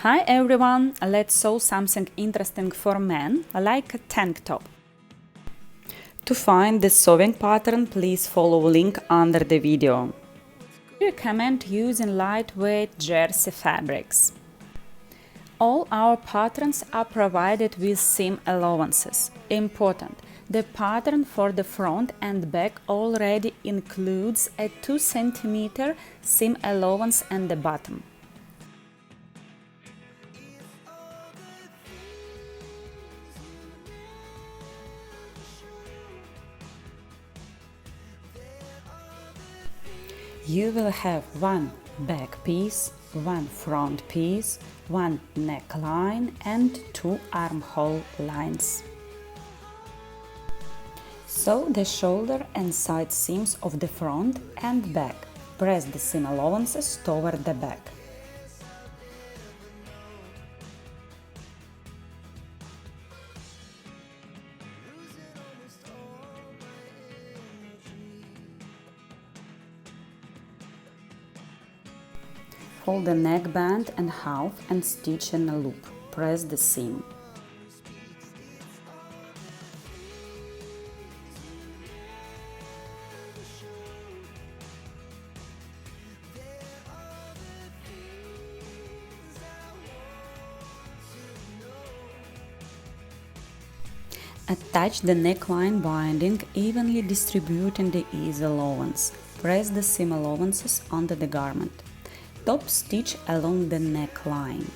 Hi everyone, let's sew something interesting for men, like a tank top. To find the sewing pattern, please follow link under the video. We recommend using lightweight jersey fabrics. All our patterns are provided with seam allowances. Important, the pattern for the front and back already includes a 2 cm seam allowance at the bottom. You will have one back piece, one front piece, one neckline and two armhole lines. Sew the shoulder and side seams of the front and back. Press the seam allowances toward the back. Fold the neckband in half and stitch in a loop. Press the seam. Attach the neckline binding, evenly distributing the ease allowance. Press the seam allowances onto the garment. Top stitch along the neckline.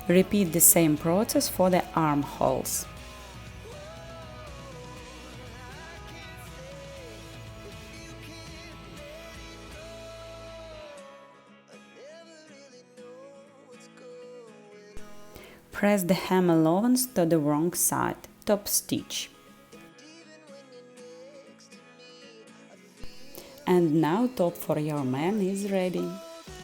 Repeat the same process for the armholes. Press the hem allowance to the wrong side. Top stitch. And now top for your man is ready.